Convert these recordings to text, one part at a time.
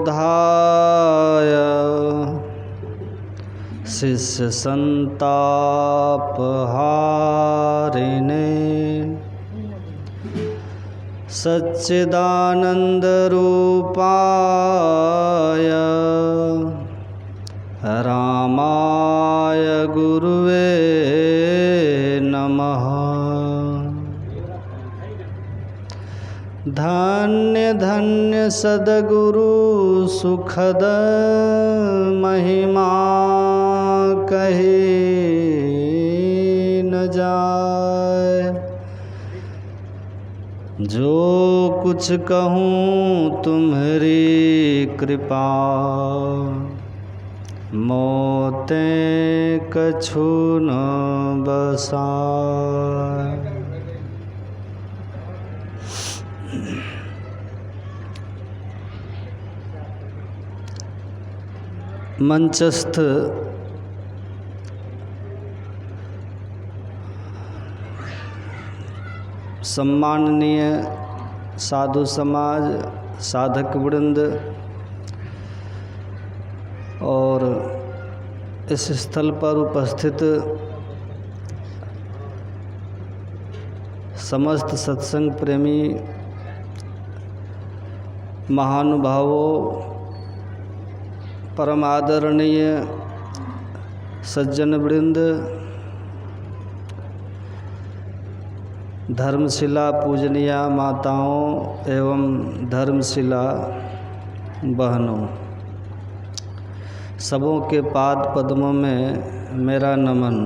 बोधाय शिष्य संतापहारिणे सच्चिदानंद रूपाय रामाय गुरुवे नमः। धन्य धन्य सद्गुरु सुखद महिमा कही न जाय। जो कुछ कहूँ तुम्हारी कृपा मोते कछु न बसाय। मंचस्थ सम्माननीय साधु समाज, साधक वृंद और इस स्थल पर उपस्थित समस्त सत्संग प्रेमी महानुभावों, परम आदरणीय सज्जन वृंद, धर्मशिला पूजनीय माताओं एवं धर्मशिला बहनों, सबों के पाद पद्मों में मेरा नमन।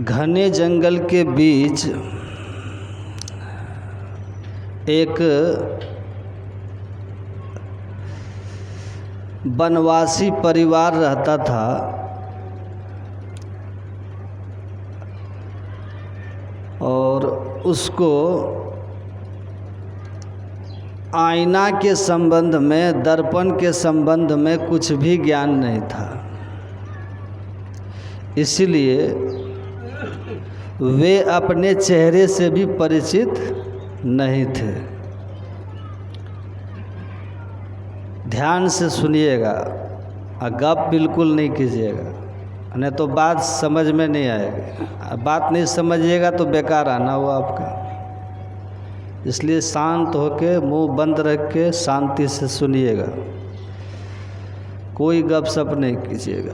घने जंगल के बीच एक वनवासी परिवार रहता था। और उसको आईना के संबंध में, दर्पण के संबंध में कुछ भी ज्ञान नहीं था। इसलिए वे अपने चेहरे से भी परिचित नहीं थे। ध्यान से सुनिएगा और गप बिल्कुल नहीं कीजिएगा, नहीं तो बात समझ में नहीं आएगी। बात नहीं समझिएगा तो बेकार आना हुआ आपका। इसलिए शांत होके मुंह बंद रख के शांति से सुनिएगा, कोई गप सप नहीं कीजिएगा।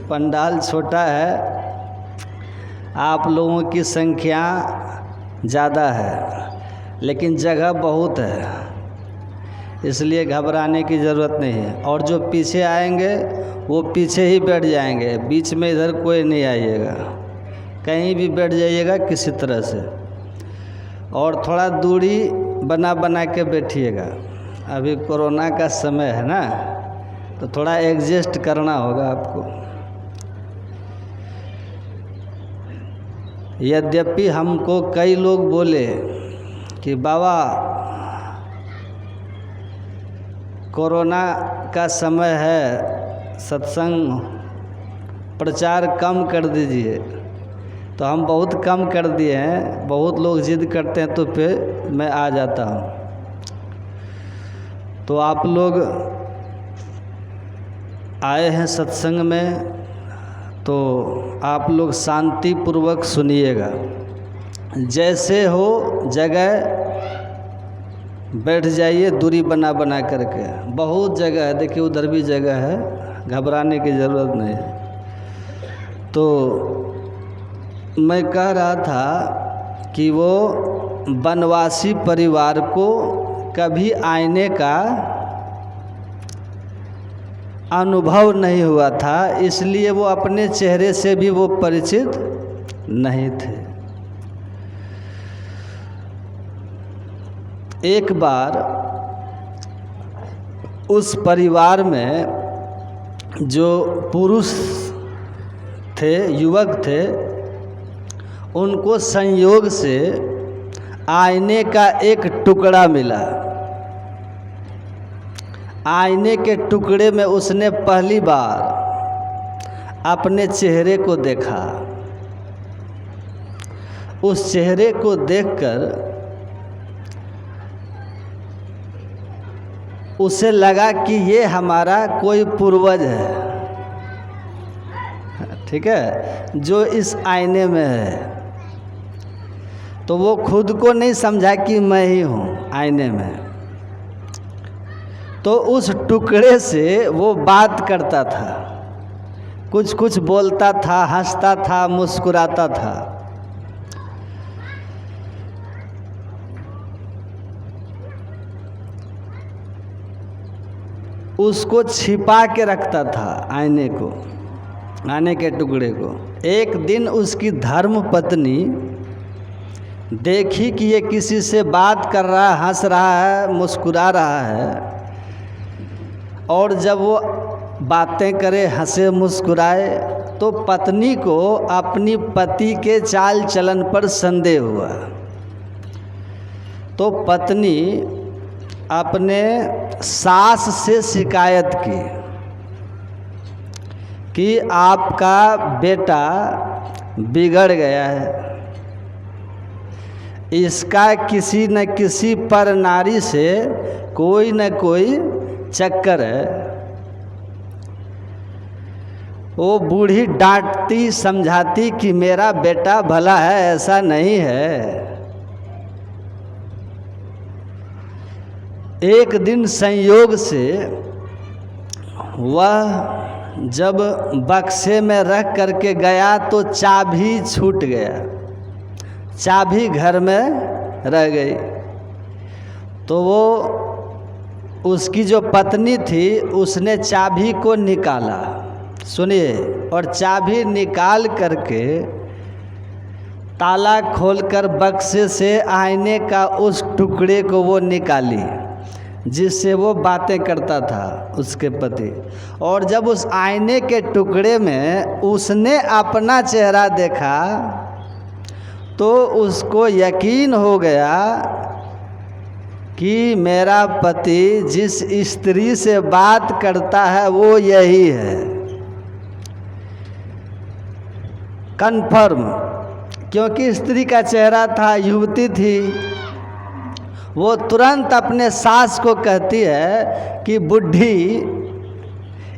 पंडाल छोटा है, आप लोगों की संख्या ज़्यादा है, लेकिन जगह बहुत है, इसलिए घबराने की ज़रूरत नहीं है। और जो पीछे आएंगे वो पीछे ही बैठ जाएंगे, बीच में इधर कोई नहीं आइएगा, कहीं भी बैठ जाइएगा किसी तरह से। और थोड़ा दूरी बना बना के बैठिएगा। अभी कोरोना का समय है ना, तो थोड़ा एडजस्ट करना होगा आपको। यद्यपि हमको कई लोग बोले कि बाबा कोरोना का समय है, सत्संग प्रचार कम कर दीजिए। तो हम बहुत कम कर दिए हैं। बहुत लोग जिद करते हैं तो फिर मैं आ जाता हूँ। तो आप लोग आए हैं सत्संग में, तो आप लोग शांति पूर्वक सुनिएगा। जैसे हो जगह बैठ जाइए, दूरी बना बना करके। बहुत जगह है, देखिए उधर भी जगह है, घबराने की ज़रूरत नहीं है। तो मैं कह रहा था कि वो वनवासी परिवार को कभी आईने का अनुभव नहीं हुआ था, इसलिए वो अपने चेहरे से भी वो परिचित नहीं थे। एक बार उस परिवार में जो पुरुष थे, युवक थे, उनको संयोग से आईने का एक टुकड़ा मिला। आईने के टुकड़े में उसने पहली बार अपने चेहरे को देखा। उस चेहरे को देखकर उसे लगा कि ये हमारा कोई पूर्वज है, ठीक है, जो इस आईने में है। तो वो खुद को नहीं समझा कि मैं ही हूँ आईने में। तो उस टुकड़े से वो बात करता था, कुछ कुछ बोलता था, हंसता था, मुस्कुराता था। उसको छिपा के रखता था आईने को, आईने के टुकड़े को। एक दिन उसकी धर्म पत्नी देखी कि ये किसी से बात कर रहा है, हंस रहा है, मुस्कुरा रहा है, और जब वो बातें करे, हंसे, मुस्कुराए, तो पत्नी को अपनी पति के चाल चलन पर संदेह हुआ। तो पत्नी अपने सास से शिकायत की कि आपका बेटा बिगड़ गया है, इसका किसी न किसी पर नारी से कोई न कोई चक्कर है। वो बूढ़ी डांटती समझाती कि मेरा बेटा भला है, ऐसा नहीं है। एक दिन संयोग से वह जब बक्से में रख करके गया तो चाबी छूट गया, चाबी घर में रह गई। तो वो उसकी जो पत्नी थी उसने चाबी को निकाला, सुनिए, और चाबी निकाल करके ताला खोलकर बक्से से आईने का उस टुकड़े को वो निकाली जिससे वो बातें करता था उसके पति। और जब उस आईने के टुकड़े में उसने अपना चेहरा देखा तो उसको यकीन हो गया कि मेरा पति जिस स्त्री से बात करता है वो यही है, कन्फर्म। क्योंकि स्त्री का चेहरा था, युवती थी। वो तुरंत अपने सास को कहती है कि बुढ़ी,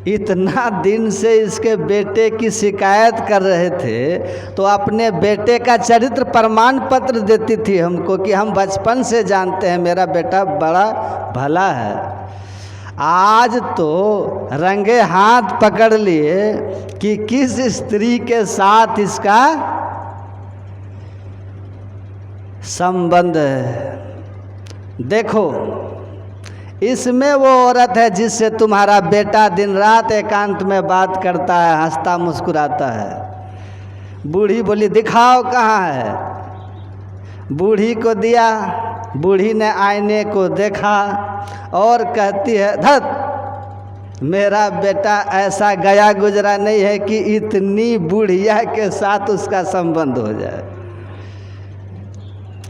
इतना दिन से इसके बेटे की शिकायत कर रहे थे तो अपने बेटे का चरित्र प्रमाण पत्र देती थी हमको कि हम बचपन से जानते हैं मेरा बेटा बड़ा भला है। आज तो रंगे हाथ पकड़ लिए कि किस स्त्री के साथ इसका संबंध है। देखो, इसमें वो औरत है जिससे तुम्हारा बेटा दिन रात एकांत में बात करता है, हंसता मुस्कुराता है। बूढ़ी बोली दिखाओ कहाँ है। बूढ़ी को दिया, बूढ़ी ने आईने को देखा और कहती है धत, मेरा बेटा ऐसा गया गुजरा नहीं है कि इतनी बुढ़िया के साथ उसका संबंध हो जाए।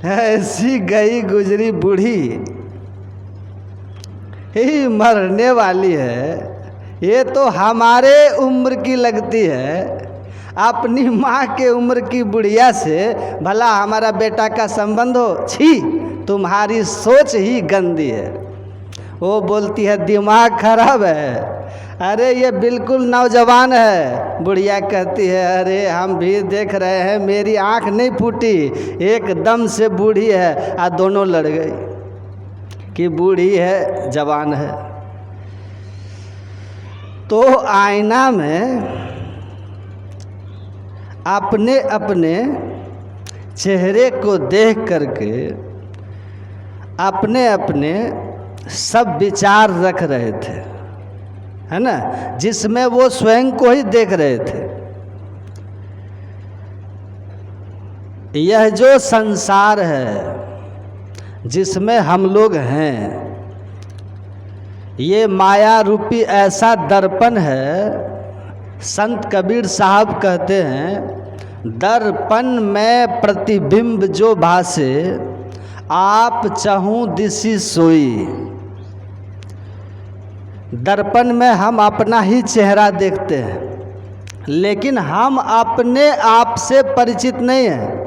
ऐसी गई गुजरी बूढ़ी ही मरने वाली है। ये तो हमारे उम्र की लगती है, अपनी माँ के उम्र की बुढ़िया से भला हमारा बेटा का संबंध हो। छी, तुम्हारी सोच ही गंदी है। वो बोलती है दिमाग खराब है। अरे ये बिल्कुल नौजवान है। बुढ़िया कहती है अरे हम भी देख रहे हैं, मेरी आँख नहीं फूटी, एकदम से बूढ़ी है। आ दोनों लड़ गई कि बूढ़ी है जवान है। तो आईना में अपने अपने चेहरे को देख करके अपने अपने सब विचार रख रहे थे, है ना, जिसमें वो स्वयं को ही देख रहे थे। यह जो संसार है जिसमें हम लोग हैं, ये माया रूपी ऐसा दर्पण है। संत कबीर साहब कहते हैं दर्पण में प्रतिबिंब जो भासे, आप चाहूं दिसी सोई। दर्पण में हम अपना ही चेहरा देखते हैं, लेकिन हम अपने आप से परिचित नहीं हैं।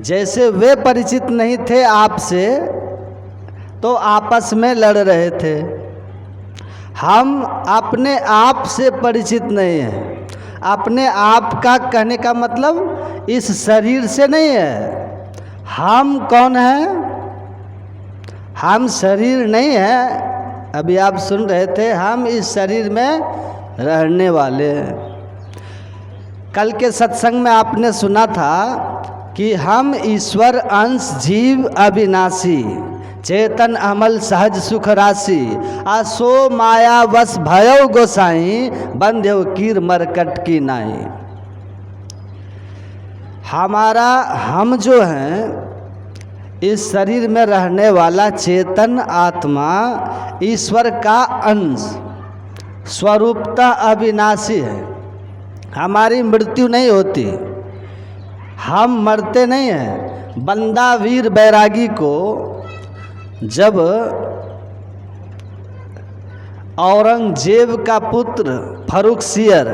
जैसे वे परिचित नहीं थे आपसे तो आपस में लड़ रहे थे, हम अपने आप से परिचित नहीं हैं। अपने आप का कहने का मतलब इस शरीर से नहीं है। हम कौन हैं? हम शरीर नहीं है। अभी आप सुन रहे थे, हम इस शरीर में रहने वाले हैं। कल के सत्संग में आपने सुना था कि हम ईश्वर अंश जीव अविनाशी, चेतन अमल सहज सुख राशि, आसो माया वश भयो गोसाई, बंध्यो कीर मरकट की नाई। हमारा हम जो हैं इस शरीर में रहने वाला चेतन आत्मा ईश्वर का अंश, स्वरूपता अविनाशी है। हमारी मृत्यु नहीं होती, हम मरते नहीं हैं। बंदा वीर बैरागी को जब औरंगजेब का पुत्र फर्रुखसियर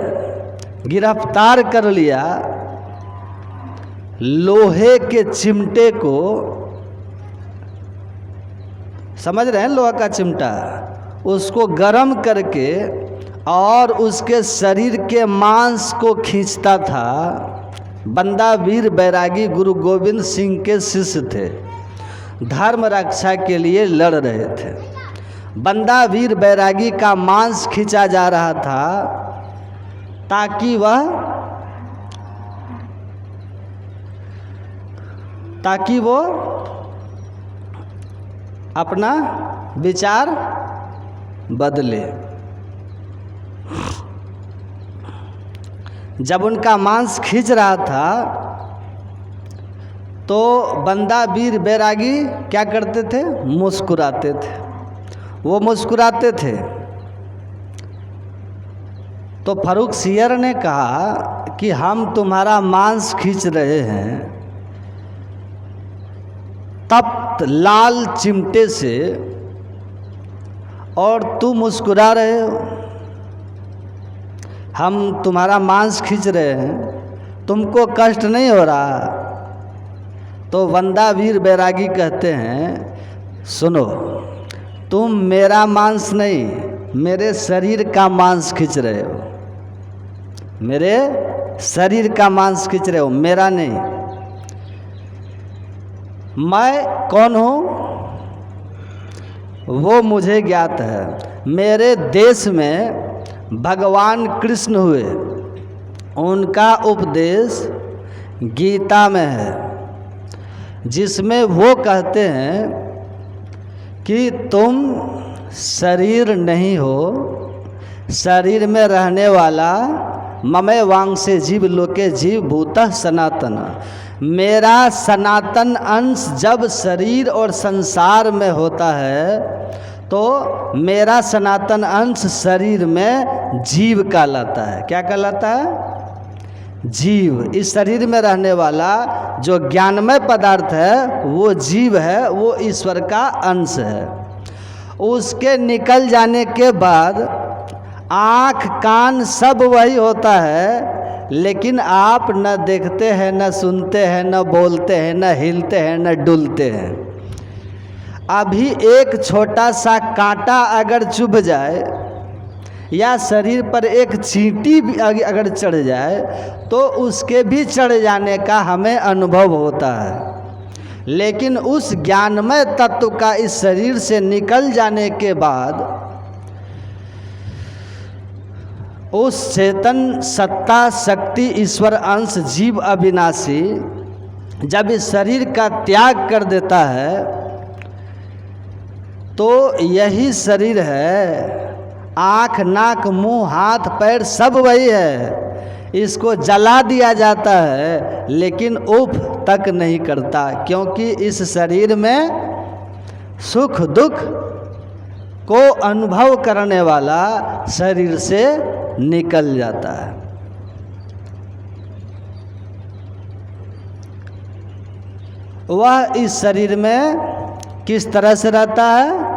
गिरफ्तार कर लिया, लोहे के चिमटे को, समझ रहे हैं, लोहा का चिमटा, उसको गर्म करके और उसके शरीर के मांस को खींचता था। बंदा वीर बैरागी गुरु गोविंद सिंह के शिष्य थे, धर्म रक्षा के लिए लड़ रहे थे। बंदा वीर बैरागी का मांस खींचा जा रहा था ताकि वो अपना विचार बदले। जब उनका मांस खींच रहा था तो बंदा वीर बैरागी क्या करते थे? मुस्कुराते थे। वो मुस्कुराते थे तो फर्रुखसियर ने कहा कि हम तुम्हारा मांस खींच रहे हैं तप्त लाल चिमटे से और तुम मुस्कुरा रहे हो। हम तुम्हारा मांस खींच रहे हैं, तुमको कष्ट नहीं हो रहा? तो बंदा वीर बैरागी कहते हैं, सुनो, तुम मेरा मांस नहीं, मेरे शरीर का मांस खींच रहे हो। मेरे शरीर का मांस खींच रहे हो, मेरा नहीं। मैं कौन हूँ वो मुझे ज्ञात है। मेरे देश में भगवान कृष्ण हुए, उनका उपदेश गीता में है, जिसमें वो कहते हैं कि तुम शरीर नहीं हो, शरीर में रहने वाला ममय वांग से जीव लोके जीव भूतः सनातन। मेरा सनातन अंश जब शरीर और संसार में होता है तो मेरा सनातन अंश शरीर में जीव कहलाता है। क्या कहलाता है? जीव। इस शरीर में रहने वाला जो ज्ञानमय पदार्थ है वो जीव है, वो ईश्वर का अंश है। उसके निकल जाने के बाद आँख कान सब वही होता है, लेकिन आप न देखते हैं, न सुनते हैं, न बोलते हैं, न हिलते हैं, न डुलते हैं। अभी एक छोटा सा कांटा अगर चुभ जाए या शरीर पर एक चींटी भी अगर चढ़ जाए तो उसके भी चढ़ जाने का हमें अनुभव होता है। लेकिन उस ज्ञानमय तत्व का इस शरीर से निकल जाने के बाद उस चेतन सत्ता शक्ति ईश्वर अंश जीव अविनाशी जब इस शरीर का त्याग कर देता है तो यही शरीर है। आँख नाक मुंह हाथ पैर सब वही है। इसको जला दिया जाता है लेकिन उफ तक नहीं करता, क्योंकि इस शरीर में सुख दुख को अनुभव करने वाला शरीर से निकल जाता है। वह इस शरीर में किस तरह से रहता है?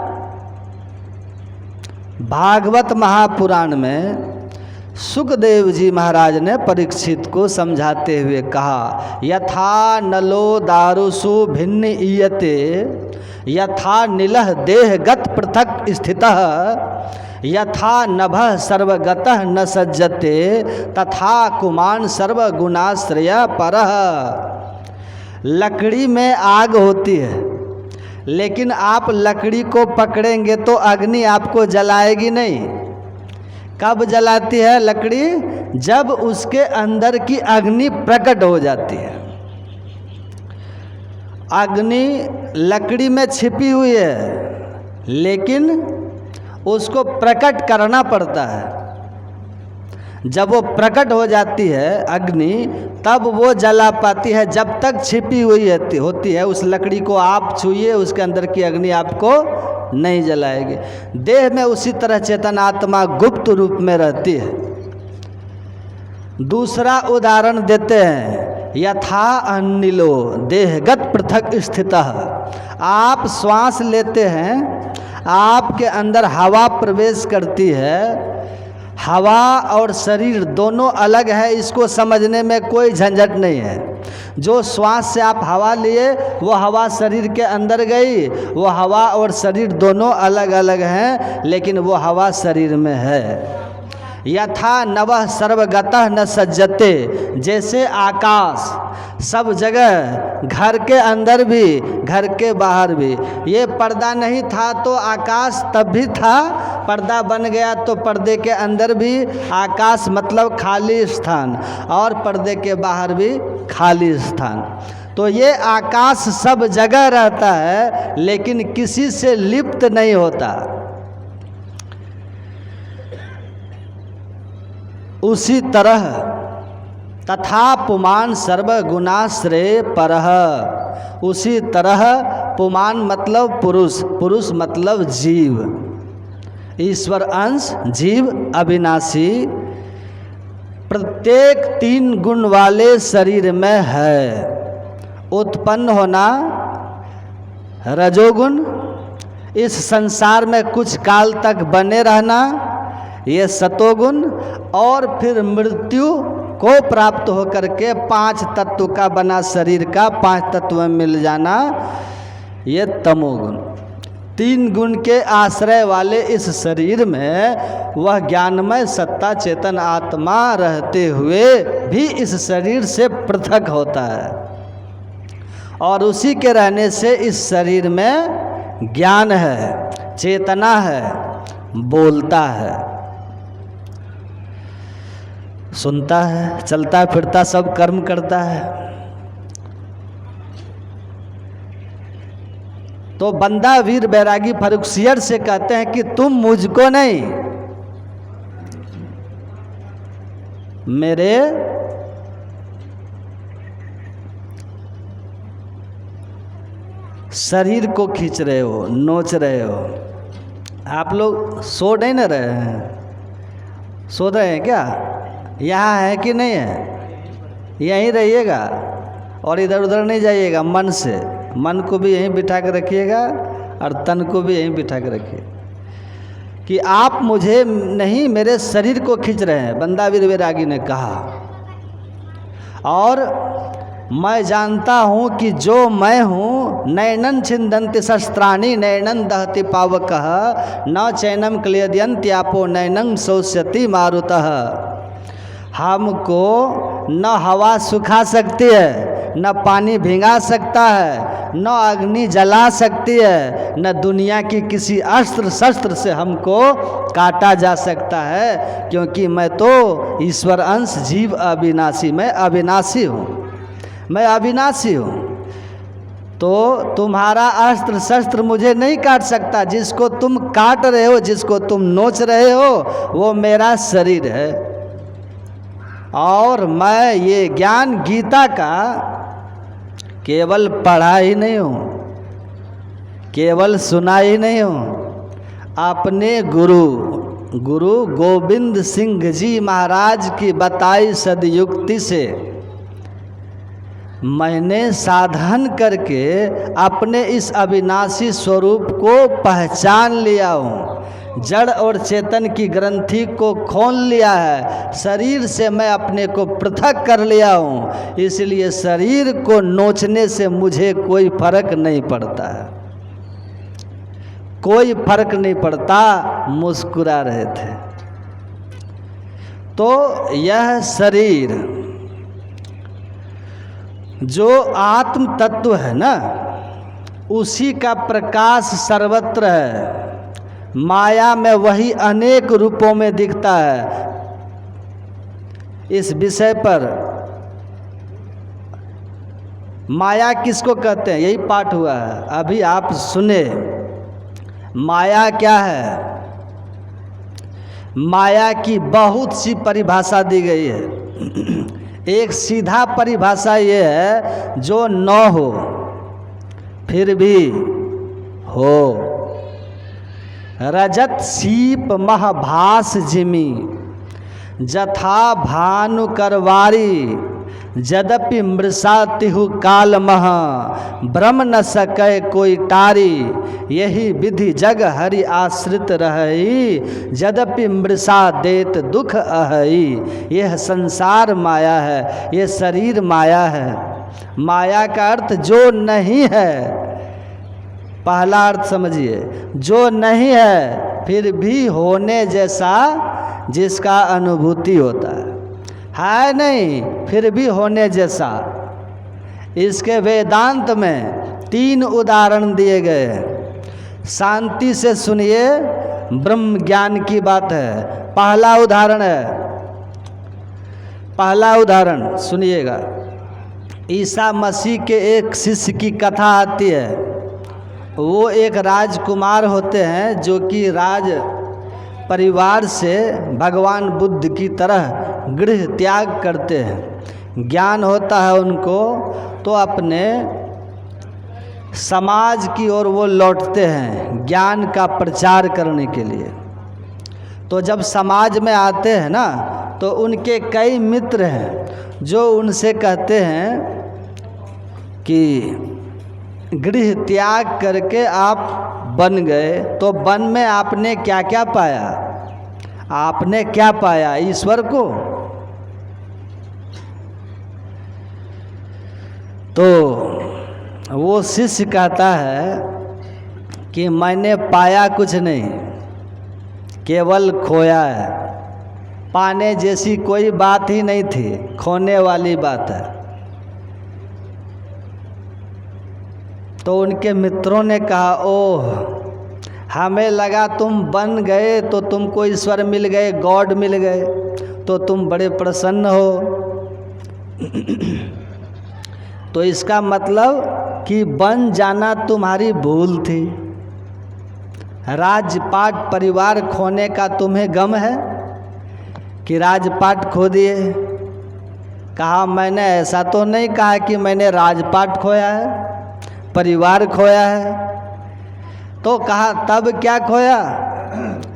भागवत महापुराण में सुखदेव जी महाराज ने परीक्षित को समझाते हुए कहा, यथा नलो दारुषु भिन्न ईयते यथा नीलः देहगत पृथक स्थितः यथा नभः सर्वगतः न सज्जते तथा कुमान सर्वगुणाश्रय परः। लकड़ी में आग होती है, लेकिन आप लकड़ी को पकड़ेंगे तो अग्नि आपको जलाएगी नहीं। कब जलाती है लकड़ी? जब उसके अंदर की अग्नि प्रकट हो जाती है। अग्नि लकड़ी में छिपी हुई है, लेकिन उसको प्रकट करना पड़ता है। जब वो प्रकट हो जाती है अग्नि, तब वो जला पाती है। जब तक छिपी हुई होती है उस लकड़ी को आप छूइए, उसके अंदर की अग्नि आपको नहीं जलाएगी। देह में उसी तरह चेतन आत्मा गुप्त रूप में रहती है। दूसरा उदाहरण देते हैं, यथा अनिलो देहगत पृथक स्थितः। आप श्वास लेते हैं, आपके अंदर हवा प्रवेश करती है। हवा और शरीर दोनों अलग है, इसको समझने में कोई झंझट नहीं है। जो श्वास से आप हवा लिए वो हवा शरीर के अंदर गई, वो हवा और शरीर दोनों अलग अलग हैं, लेकिन वो हवा शरीर में है। यथा नवः सर्वगतः न सज्जते, जैसे आकाश सब जगह, घर के अंदर भी घर के बाहर भी। ये पर्दा नहीं था तो आकाश तब भी था, पर्दा बन गया तो पर्दे के अंदर भी आकाश मतलब खाली स्थान, और पर्दे के बाहर भी खाली स्थान। तो ये आकाश सब जगह रहता है, लेकिन किसी से लिप्त नहीं होता। उसी तरह तथा पुमान सर्वगुणाश्रय परः, उसी तरह पुमान मतलब पुरुष, पुरुष मतलब जीव, ईश्वर अंश जीव अविनाशी, प्रत्येक 3 गुण वाले शरीर में है। उत्पन्न होना रजोगुण, इस संसार में कुछ काल तक बने रहना ये सतोगुण, और फिर मृत्यु को प्राप्त होकर के 5 तत्व का बना शरीर का 5 तत्व में मिल जाना ये तमोगुण। 3 गुण के आश्रय वाले इस शरीर में वह ज्ञानमय सत्ता चेतन आत्मा रहते हुए भी इस शरीर से पृथक होता है, और उसी के रहने से इस शरीर में ज्ञान है, चेतना है, बोलता है, सुनता है, चलता फिरता सब कर्म करता है। तो बंदा वीर बैरागी फर्रुखसियर से कहते हैं कि तुम मुझको नहीं, मेरे शरीर को खींच रहे हो, नोच रहे हो। आप लोग सो नहीं ना रहे हैं? सो रहे हैं क्या? यहाँ है कि नहीं है? यहीं रहिएगा और इधर उधर नहीं जाइएगा। मन से, मन को भी यहीं बिठा कर रखिएगा और तन को भी यहीं बिठा कर रखिए कि आप मुझे नहीं, मेरे शरीर को खींच रहे हैं, बंदा वीर बैरागी ने कहा। और मैं जानता हूँ कि जो मैं हूँ, नैनन छिन्दन्ति शस्त्राणि नैनन दहति पावकः न चैनम क्लेदयन्त्यापो नैनं शोष्यति मारुतः। हमको न हवा सुखा सकती है, न पानी भिंगा सकता है, न अग्नि जला सकती है, न दुनिया की किसी अस्त्र शस्त्र से हमको काटा जा सकता है, क्योंकि मैं तो ईश्वर अंश जीव अविनाशी, मैं अविनाशी हूँ, मैं अविनाशी हूँ। तो तुम्हारा अस्त्र शस्त्र मुझे नहीं काट सकता। जिसको तुम काट रहे हो, जिसको तुम नोच रहे हो, वो मेरा शरीर है। और मैं ये ज्ञान गीता का केवल पढ़ा ही नहीं हूँ, केवल सुना ही नहीं हूँ, अपने गुरु गोविंद सिंह जी महाराज की बताई सदयुक्ति से मैंने साधन करके अपने इस अविनाशी स्वरूप को पहचान लिया हूँ। जड़ और चेतन की ग्रंथि को खोल लिया है, शरीर से मैं अपने को पृथक कर लिया हूँ, इसलिए शरीर को नोचने से मुझे कोई फर्क नहीं पड़ता है, कोई फर्क नहीं पड़ता। मुस्कुरा रहे थे। तो यह शरीर जो आत्म तत्व है ना, उसी का प्रकाश सर्वत्र है। माया में वही अनेक रूपों में दिखता है। इस विषय पर माया किसको कहते हैं, यही पाठ हुआ है, अभी आप सुने। माया क्या है? माया की बहुत सी परिभाषा दी गई है। एक सीधा परिभाषा ये है, जो न हो फिर भी हो। रजत सीप महभास जिमी, जथा भानु करवारी, यद्यपि मृषा तिहु काल मह, ब्रह्म न सकै कोई टारी। यही विधि जग हरि आश्रित रहई, यद्यपि मृषा देत दुख अहई। यह संसार माया है, ये शरीर माया है। माया का अर्थ जो नहीं है। पहला अर्थ समझिए, जो नहीं है फिर भी होने जैसा जिसका अनुभूति होता है नहीं, फिर भी होने जैसा। इसके वेदांत में 3 उदाहरण दिए गए हैं। शांति से सुनिए, ब्रह्म ज्ञान की बात है। पहला उदाहरण सुनिएगा। ईसा मसीह के एक शिष्य की कथा आती है। वो एक राजकुमार होते हैं जो कि राज परिवार से भगवान बुद्ध की तरह गृह त्याग करते हैं। ज्ञान होता है उनको, तो अपने समाज की ओर वो लौटते हैं ज्ञान का प्रचार करने के लिए। तो जब समाज में आते हैं ना, तो उनके कई मित्र हैं जो उनसे कहते हैं कि गृह त्याग करके आप वन गए, तो वन में आपने क्या क्या पाया? आपने क्या पाया? ईश्वर को। तो वो शिष्य कहता है कि मैंने पाया कुछ नहीं, केवल खोया है। पाने जैसी कोई बात ही नहीं थी, खोने वाली बात है। तो उनके मित्रों ने कहा, ओह, हमें लगा तुम बन गए तो तुमको ईश्वर मिल गए, गॉड मिल गए, तो तुम बड़े प्रसन्न हो। तो इसका मतलब कि बन जाना तुम्हारी भूल थी। राजपाट परिवार खोने का तुम्हें गम है कि राजपाट खो दिए? कहा, मैंने ऐसा तो नहीं कहा कि मैंने राजपाट खोया है, परिवार खोया है। तो कहा, तब क्या खोया?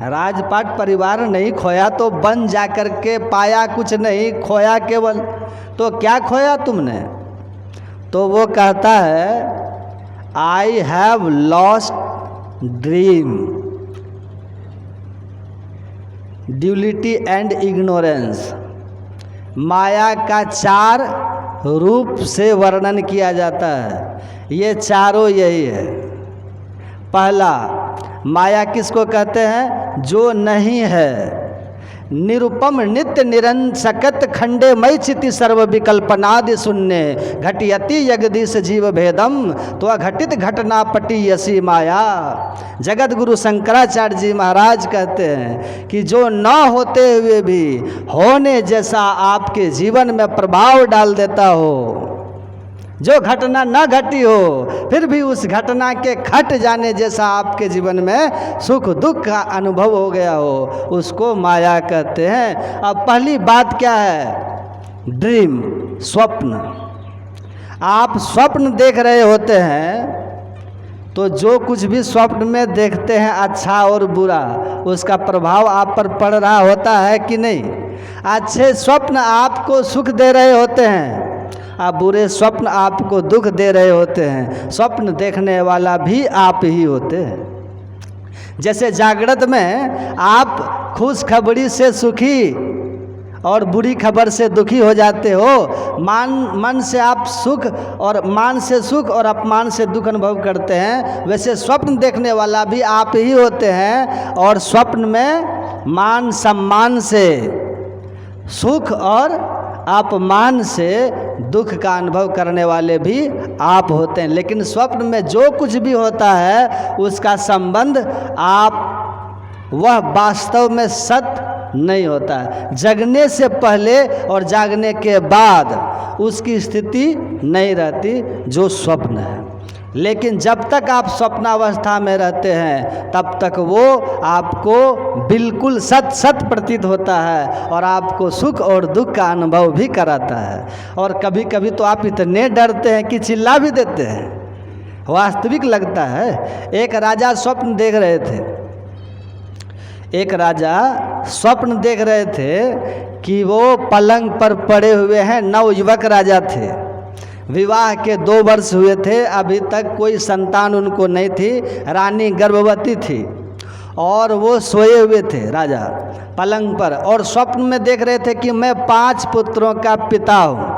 राजपाट परिवार नहीं खोया, तो बन जाकर के पाया कुछ नहीं, खोया केवल। तो क्या खोया तुमने? तो वो कहता है, I have lost dream, duality and ignorance. माया का 4 रूप से वर्णन किया जाता है। ये चारों यही है। पहला, माया किसको कहते हैं? जो नहीं है। निरुपम नित्य निरंसकत खंडे मई चिति सर्व विकल्पनादि शून्य, घटियति जगदीश जीव भेदम तो अघटित घटना पटी यसी माया। जगत गुरु शंकराचार्य जी महाराज कहते हैं कि जो न होते हुए भी होने जैसा आपके जीवन में प्रभाव डाल देता हो, जो घटना न घटी हो फिर भी उस घटना के घट जाने जैसा आपके जीवन में सुख दुख का अनुभव हो गया हो, उसको माया कहते हैं। अब पहली बात क्या है? ड्रीम, स्वप्न। आप स्वप्न देख रहे होते हैं, तो जो कुछ भी स्वप्न में देखते हैं अच्छा और बुरा, उसका प्रभाव आप पर पड़ रहा होता है कि नहीं? अच्छे स्वप्न आपको सुख दे रहे होते हैं, बुरे स्वप्न आपको दुख दे रहे होते हैं। स्वप्न देखने वाला भी आप ही होते हैं। जैसे जागृत में आप खुशखबरी से सुखी और बुरी खबर से दुखी हो जाते हो, मन से आप सुख और मान से सुख और अपमान से दुख अनुभव करते हैं, वैसे स्वप्न देखने वाला भी आप ही होते हैं। और स्वप्न में मान सम्मान से सुख और अपमान से दुख का अनुभव करने वाले भी आप होते हैं। लेकिन स्वप्न में जो कुछ भी होता है उसका संबंध आप वह वास्तव में सत्य नहीं होता है। जगने से पहले और जागने के बाद उसकी स्थिति नहीं रहती जो स्वप्न है। लेकिन जब तक आप स्वप्नावस्था में रहते हैं तब तक वो आपको बिल्कुल सत प्रतीत होता है और आपको सुख और दुख का अनुभव भी कराता है। और कभी कभी तो आप इतने डरते हैं कि चिल्ला भी देते हैं, वास्तविक लगता है। एक राजा स्वप्न देख रहे थे, एक राजा स्वप्न देख रहे थे कि वो पलंग पर पड़े हुए हैं। नवयुवक राजा थे, विवाह के 2 वर्ष हुए थे, अभी तक कोई संतान उनको नहीं थी, रानी गर्भवती थी और वो सोए हुए थे राजा पलंग पर। और स्वप्न में देख रहे थे कि मैं 5 पुत्रों का पिता हूँ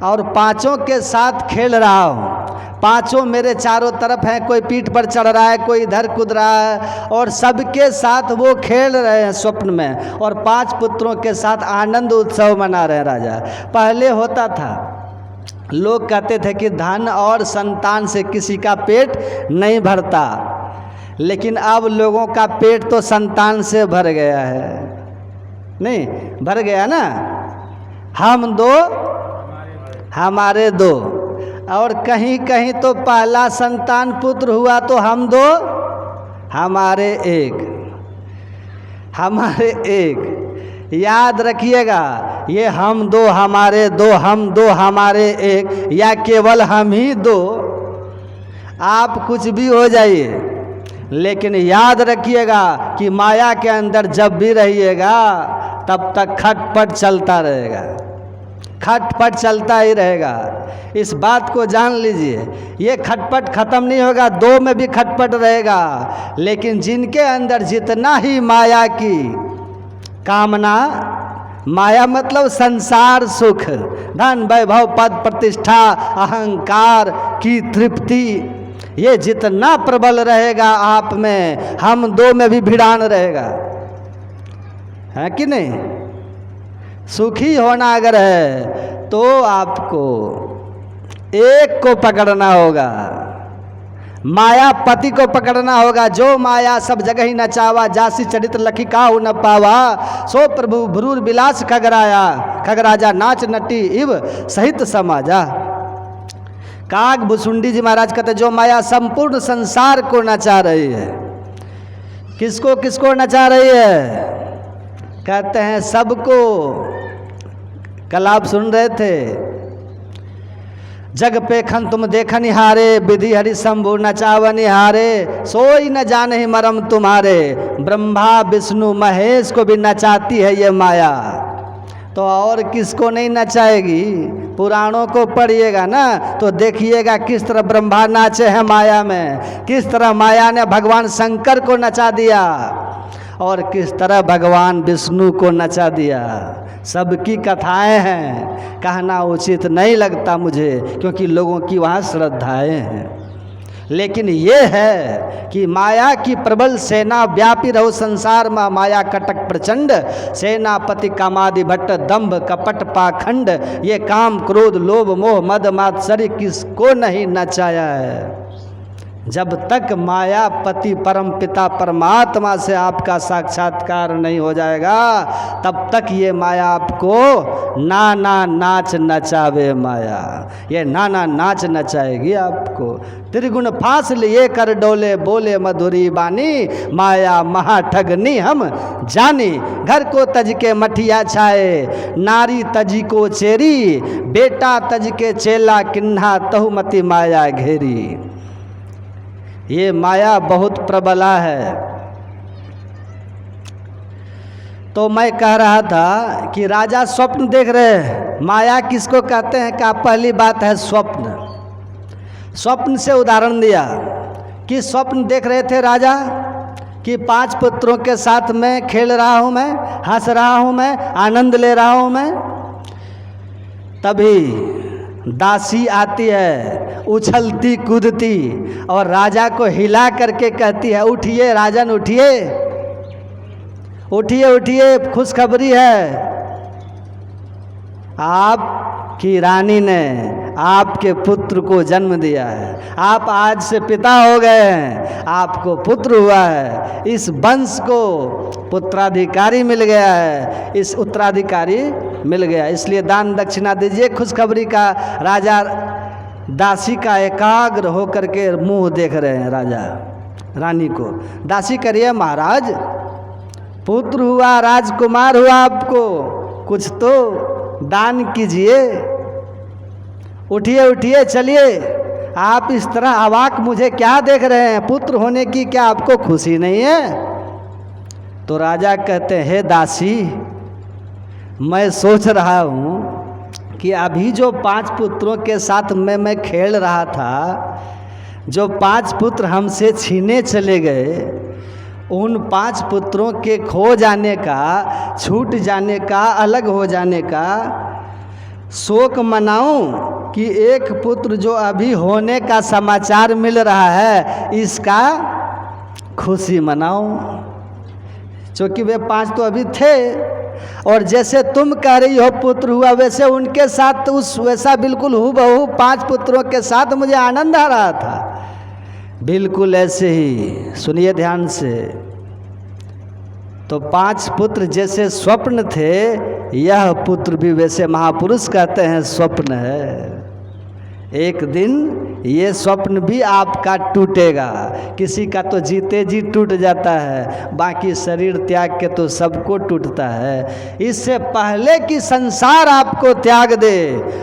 और 5 के साथ खेल रहा हूँ। 5 मेरे चारों तरफ हैं, कोई पीठ पर चढ़ रहा है, कोई इधर कूद रहा है और सबके साथ वो खेल रहे हैं स्वप्न में। और 5 पुत्रों के साथ आनंद उत्सव मना रहे हैं राजा। पहले होता था, लोग कहते थे कि धन और संतान से किसी का पेट नहीं भरता, लेकिन अब लोगों का पेट तो संतान से भर गया है। नहीं भर गया ना, हम 2 हमारे 2, और कहीं कहीं तो पहला संतान पुत्र हुआ तो हम 2 हमारे 1, हमारे 1। याद रखिएगा, ये हम 2 हमारे 2, हम 2 हमारे 1 या केवल हम ही 2, आप कुछ भी हो जाइए, लेकिन याद रखिएगा कि माया के अंदर जब भी रहिएगा तब तक खटपट चलता रहेगा, खटपट चलता ही रहेगा। इस बात को जान लीजिए, ये खटपट खत्म नहीं होगा, 2 में भी खटपट रहेगा। लेकिन जिनके अंदर जितना ही माया की कामना, माया मतलब संसार सुख, धन वैभव पद प्रतिष्ठा अहंकार की तृप्ति, ये जितना प्रबल रहेगा आप में, हम 2 में भी भिड़ान रहेगा, है कि नहीं। सुखी होना अगर है तो आपको एक को पकड़ना होगा, मायापति को पकड़ना होगा। जो माया सब जगह ही नचावा, जासी चरित लखी काहू न पावा, सो प्रभु भ्रूर बिलास खगराया, खगराजा नाच नटी इव सहित समाजा। काग भुसुंडी जी महाराज कहते जो माया संपूर्ण संसार को नचा रही है, किसको किसको नचा रही है, कहते हैं सबको। कल आप सुन रहे थे, जग पेखन तुम देखन हारे, विधि हरि शंभु नचावन हारे, सोई न जाने ही मरम तुम्हारे, ब्रह्मा विष्णु महेश को भी नचाती है ये माया, तो और किसको नहीं नचाएगी। पुराणों को पढ़िएगा ना तो देखिएगा किस तरह ब्रह्मा नाचे हैं माया में, किस तरह माया ने भगवान शंकर को नचा दिया और किस तरह भगवान विष्णु को नचा दिया। सबकी कथाएं हैं, कहना उचित नहीं लगता मुझे, क्योंकि लोगों की वहाँ श्रद्धाएं हैं। लेकिन ये है कि माया की प्रबल सेना व्यापी रहो संसार में, माया कटक प्रचंड, सेनापति कामादि भट्ट दंभ कपट पाखंड, ये काम क्रोध लोभ मोह मद मात्सर्य किसको नहीं नचाया है। जब तक मायापति परम पिता परमात्मा से आपका साक्षात्कार नहीं हो जाएगा तब तक ये माया आपको नाना नाच नचावे माया, ये नाना नाच नचाएगी आपको। त्रिगुण फांस लिए कर डोले बोले मधुरी बानी, माया महाठगनी हम जानी, घर को तज के मठिया छाए, नारी तजी को चेरी, बेटा तज के चेला किन्हा तहुमति माया घेरी। ये माया बहुत प्रबला है। तो मैं कह रहा था कि राजा स्वप्न देख रहे हैं। माया किसको कहते हैं? का पहली बात है स्वप्न। स्वप्न से उदाहरण दिया कि स्वप्न देख रहे थे राजा कि 5 पुत्रों के साथ मैं खेल रहा हूँ, मैं हंस रहा हूँ, मैं आनंद ले रहा हूँ मैं। तभी दासी आती है उछलती कूदती और राजा को हिला करके कहती है, उठिए राजन उठिए, उठिए उठिए, खुशखबरी है, आपकी रानी ने आपके पुत्र को जन्म दिया है, आप आज से पिता हो गए हैं, आपको पुत्र हुआ है, इस वंश को पुत्राधिकारी मिल गया है, इस उत्तराधिकारी मिल गया, इसलिए दान दक्षिणा दीजिए। खुशखबरी का राजा दासी का एकाग्र होकर के मुंह देख रहे हैं राजा रानी को। दासी करिए महाराज, पुत्र हुआ, राजकुमार हुआ, आपको कुछ तो दान कीजिए, उठिए उठिए चलिए, आप इस तरह अवाक मुझे क्या देख रहे हैं, पुत्र होने की क्या आपको खुशी नहीं है? तो राजा कहते हैं, हे दासी, मैं सोच रहा हूँ कि अभी जो 5 पुत्रों के साथ मैं खेल रहा था, जो 5 पुत्र हमसे छीने चले गए, उन 5 पुत्रों के खो जाने का, छूट जाने का, अलग हो जाने का शोक मनाऊं कि एक पुत्र जो अभी होने का समाचार मिल रहा है इसका खुशी मनाऊं, क्योंकि वे 5 तो अभी थे और जैसे तुम कह रही हो पुत्र हुआ, वैसे उनके साथ उस वैसा बिल्कुल हूबहू 5 पुत्रों के साथ मुझे आनंद आ रहा था, बिल्कुल ऐसे ही। सुनिए ध्यान से, तो 5 पुत्र जैसे स्वप्न थे, यह पुत्र भी वैसे महापुरुष कहते हैं स्वप्न है। एक दिन ये स्वप्न भी आपका टूटेगा। किसी का तो जीते जी टूट जाता है, बाकी शरीर त्याग के तो सबको टूटता है। इससे पहले कि संसार आपको त्याग दे,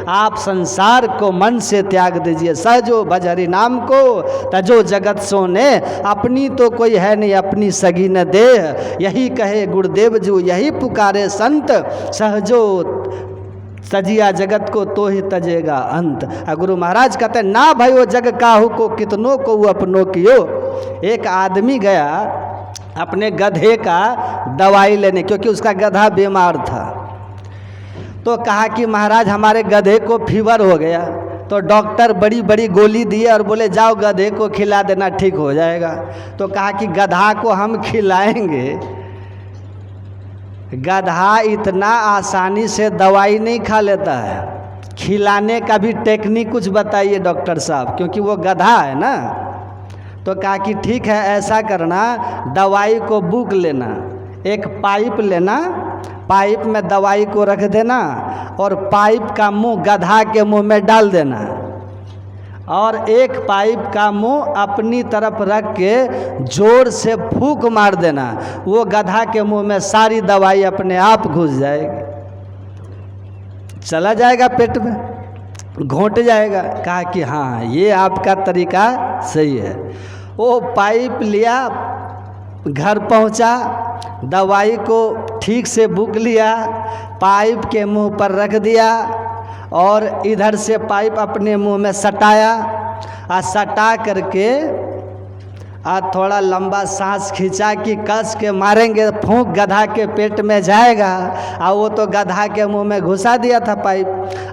आप संसार को मन से त्याग दीजिए। सहजो भज हरि नाम को, तजो जगत सोने, अपनी तो कोई है नहीं अपनी सगी न देह, यही कहे गुरुदेव जो, यही पुकारे संत, सहजो तजिया जगत को तो ही तजेगा अंत। गुरु महाराज कहते हैं, ना भाई वो जग काहू को कितनों को वो अपनों कियो। एक आदमी गया अपने गधे का दवाई लेने, क्योंकि उसका गधा बीमार था, तो कहा कि महाराज हमारे गधे को फीवर हो गया। तो डॉक्टर बड़ी बड़ी गोली दिए और बोले जाओ गधे को खिला देना, ठीक हो जाएगा। तो कहा कि गधा को हम खिलाएंगे, गधा इतना आसानी से दवाई नहीं खा लेता है, खिलाने का भी टेक्निक कुछ बताइए डॉक्टर साहब, क्योंकि वो गधा है ना। तो कहा कि ठीक है, ऐसा करना, दवाई को बुक लेना, एक पाइप लेना, पाइप में दवाई को रख देना और पाइप का मुंह गधा के मुंह में डाल देना और एक पाइप का मुंह अपनी तरफ रख के जोर से फूंक मार देना, वो गधा के मुंह में सारी दवाई अपने आप घुस जाएगी, चला जाएगा पेट में, घोंट जाएगा। कहा कि हाँ ये आपका तरीका सही है। वो पाइप लिया, घर पहुंचा, दवाई को ठीक से बुक लिया, पाइप के मुंह पर रख दिया और इधर से पाइप अपने मुंह में सटाया और सटा करके थोड़ा लंबा सांस खींचा कि कस के मारेंगे, फूंक गधा के पेट में जाएगा। और वो तो गधा के मुंह में घुसा दिया था पाइप।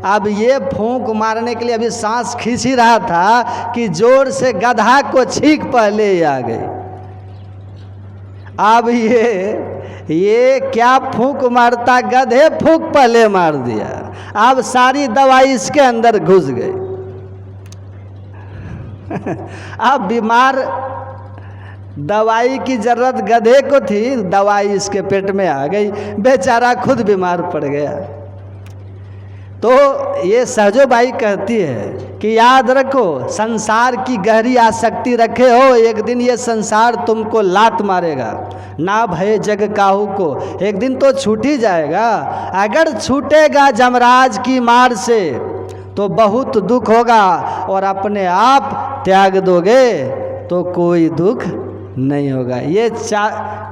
अब ये फूंक मारने के लिए अभी सांस खींच ही रहा था कि जोर से गधा को छींक पहले ही आ गई। अब ये क्या फूंक मारता, गधे फूंक पहले मार दिया, अब सारी दवाई इसके अंदर घुस गई। अब बीमार, दवाई की जरूरत गधे को थी, दवाई इसके पेट में आ गई, बेचारा खुद बीमार पड़ गया। तो ये सहजो बाई कहती है कि याद रखो, संसार की गहरी आसक्ति रखे हो, एक दिन ये संसार तुमको लात मारेगा। ना भय जग काहू को, एक दिन तो छूट ही जाएगा। अगर छूटेगा जमराज की मार से तो बहुत दुख होगा, और अपने आप त्याग दोगे तो कोई दुख नहीं होगा। ये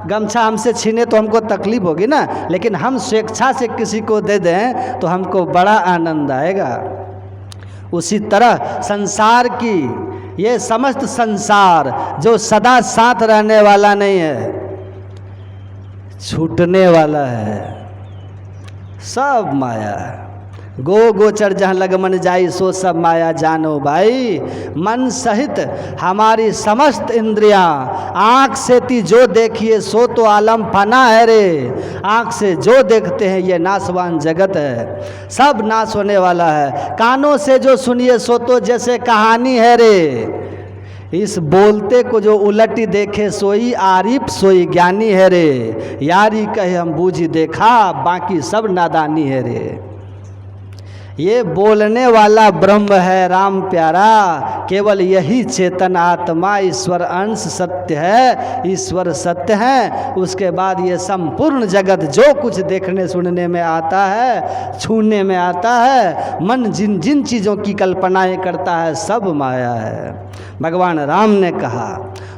गमछा हमसे छीने तो हमको तकलीफ होगी ना, लेकिन हम स्वेच्छा से किसी को दे दें तो हमको बड़ा आनंद आएगा। उसी तरह संसार की ये समस्त संसार जो सदा साथ रहने वाला नहीं है, छूटने वाला है, सब माया है। गो गोचर जहाँ लग मन जाई सो सब माया जानो भाई। मन सहित हमारी समस्त इंद्रियां, आँख से ती जो देखिए सो तो आलम फना है रे। आँख से जो देखते हैं ये नाशवान जगत है, सब नाश होने वाला है। कानों से जो सुनिए सो तो जैसे कहानी है रे। इस बोलते को जो उलटी देखे सोई आरिफ सोई ज्ञानी है रे। यारी कहे हम बूझी देखा बाकी सब नादानी है रे। ये बोलने वाला ब्रह्म है राम प्यारा, केवल यही चेतन आत्मा ईश्वर अंश सत्य है, ईश्वर सत्य है। उसके बाद ये संपूर्ण जगत जो कुछ देखने सुनने में आता है, छूने में आता है, मन जिन जिन चीज़ों की कल्पनाएं करता है, सब माया है। भगवान राम ने कहा।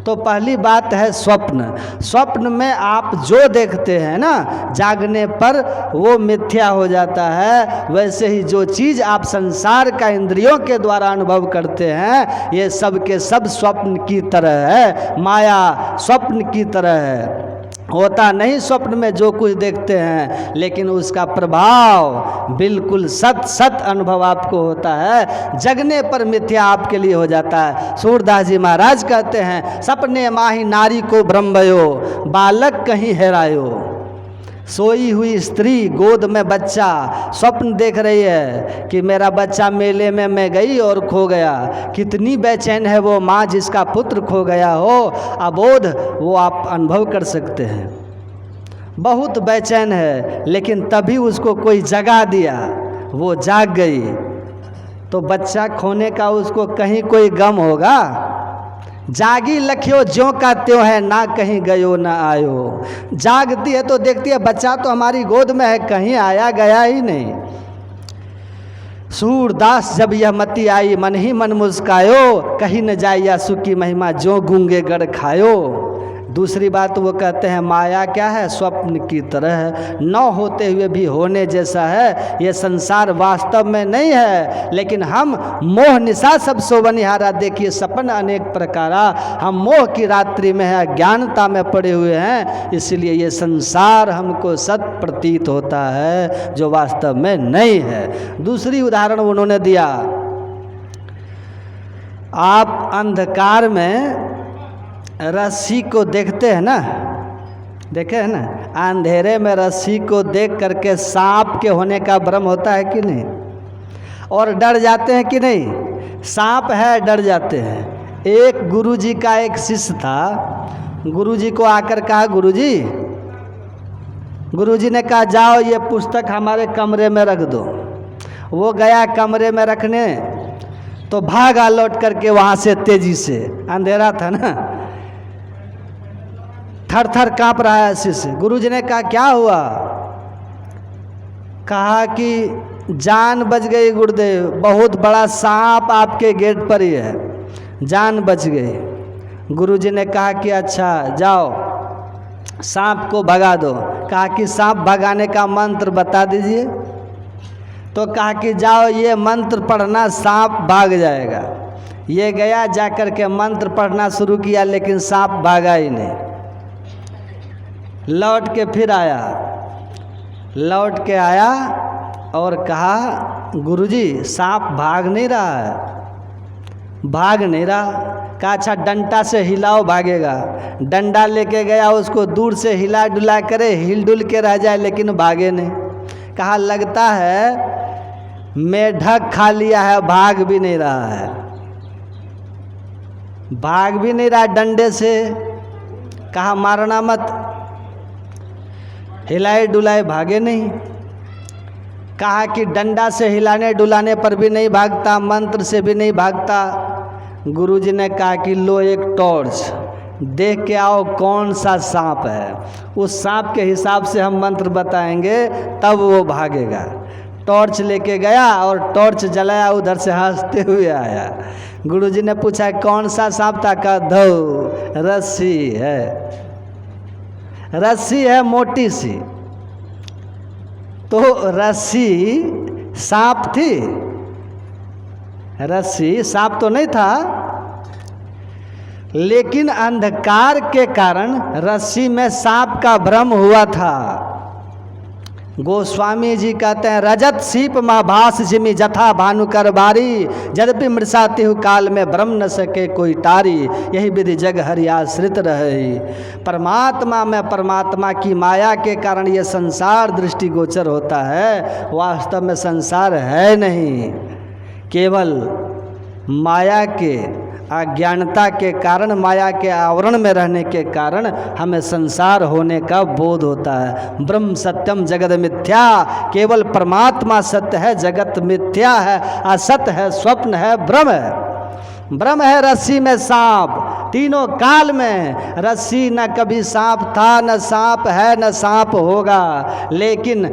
तो पहली बात है स्वप्न। स्वप्न में आप जो देखते हैं ना, जागने पर वो मिथ्या हो जाता है। वैसे ही जो चीज़ आप संसार का इंद्रियों के द्वारा अनुभव करते हैं, ये सब के सब स्वप्न की तरह है, माया स्वप्न की तरह है। होता नहीं स्वप्न में जो कुछ देखते हैं, लेकिन उसका प्रभाव बिल्कुल सत सत अनुभव आपको होता है। जगने पर मिथ्या आपके लिए हो जाता है। सूरदास जी महाराज कहते हैं, सपने माही नारी को ब्रह्मयो, बालक कहीं हेरायो। सोई हुई स्त्री गोद में बच्चा, स्वप्न देख रही है कि मेरा बच्चा मेले में मैं गई और खो गया। कितनी बेचैन है वो माँ जिसका पुत्र खो गया हो। अबोध वो आप अनुभव कर सकते हैं, बहुत बेचैन है। लेकिन तभी उसको कोई जगा दिया, वो जाग गई। तो बच्चा खोने का उसको कहीं कोई गम होगा? जागी लखियो ज्यों का त्यों है, ना कहीं गयो ना आयो। जागती है तो देखती है बच्चा तो हमारी गोद में है, कहीं आया गया ही नहीं। सूरदास जब यह मति आई, मन ही मन मुस्कायो, कहीं न जाइया सुखी महिमा जो गूंगे गढ़ खायो। दूसरी बात वो कहते हैं, माया क्या है? स्वप्न की तरह है, न होते हुए भी होने जैसा है। ये संसार वास्तव में नहीं है, लेकिन हम मोह निशा सब सोवनिहारा, देखिए सपन अनेक प्रकारा। हम मोह की रात्रि में है, अज्ञानता में पड़े हुए हैं, इसलिए ये संसार हमको सत प्रतीत होता है, जो वास्तव में नहीं है। दूसरी उदाहरण उन्होंने दिया, आप अंधकार में रस्सी को देखते हैं ना, देखे है ना, अंधेरे में रस्सी को देख करके सांप के होने का भ्रम होता है कि नहीं? और डर जाते हैं कि नहीं? सांप है, डर जाते हैं। एक गुरुजी का एक शिष्य था, गुरुजी को आकर कहा, गुरुजी ने कहा जाओ ये पुस्तक हमारे कमरे में रख दो। वो गया कमरे में रखने, तो भागा लौट करके वहाँ से तेजी से, अंधेरा था ना, थर थर काँप रहा है शिष्य। गुरुजी ने कहा क्या हुआ? कहा कि जान बच गई गुरुदेव, बहुत बड़ा सांप आपके गेट पर ही है, जान बच गई। गुरुजी ने कहा कि अच्छा जाओ सांप को भगा दो। कहा कि सांप भगाने का मंत्र बता दीजिए। तो कहा कि जाओ ये मंत्र पढ़ना, सांप भाग जाएगा। ये गया, जाकर के मंत्र पढ़ना शुरू किया, लेकिन सांप भागा ही नहीं। लौट के फिर आया, लौट के आया और कहा गुरुजी सांप भाग नहीं रहा है, भाग नहीं रहा। कहा अच्छा डंडा से हिलाओ भागेगा। डंडा लेके गया, उसको दूर से हिला डुला करे, हिल डुल के रह जाए, लेकिन भागे नहीं। कहा लगता है मेढक खा लिया है, भाग भी नहीं रहा है, भाग भी नहीं रहा डंडे से। कहा मारना मत, हिलाए डुलाए भागे नहीं। कहा कि डंडा से हिलाने डुलाने पर भी नहीं भागता, मंत्र से भी नहीं भागता। गुरुजी ने कहा कि लो एक टॉर्च, देख के आओ कौन सा सांप है, उस सांप के हिसाब से हम मंत्र बताएंगे, तब वो भागेगा। टॉर्च लेके गया और टॉर्च जलाया, उधर से हंसते हुए आया। गुरुजी ने पूछा कौन सा सांप था? कहा धौ रस्सी है, रस्सी है मोटी सी। तो रस्सी सांप थी? रस्सी सांप तो नहीं था। लेकिन अंधकार के कारण रस्सी में सांप का भ्रम हुआ था। गोस्वामी जी कहते हैं, रजत सीप माँ भास जिमि जथा भानुकर बारी, यद्यपि मृषा तिहु काल में भ्रम न सके कोई टारी, यही विधि जग हरि आश्रित रहे। परमात्मा में परमात्मा की माया के कारण ये संसार दृष्टिगोचर होता है, वास्तव में संसार है नहीं। केवल माया के अज्ञानता के कारण, माया के आवरण में रहने के कारण हमें संसार होने का बोध होता है। ब्रह्म सत्यम जगत मिथ्या, केवल परमात्मा सत्य है, जगत मिथ्या है, असत है, स्वप्न है, भ्रम है। भ्रम है रस्सी में सांप, तीनों काल में रस्सी न कभी सांप था, न सांप है, न सांप होगा। लेकिन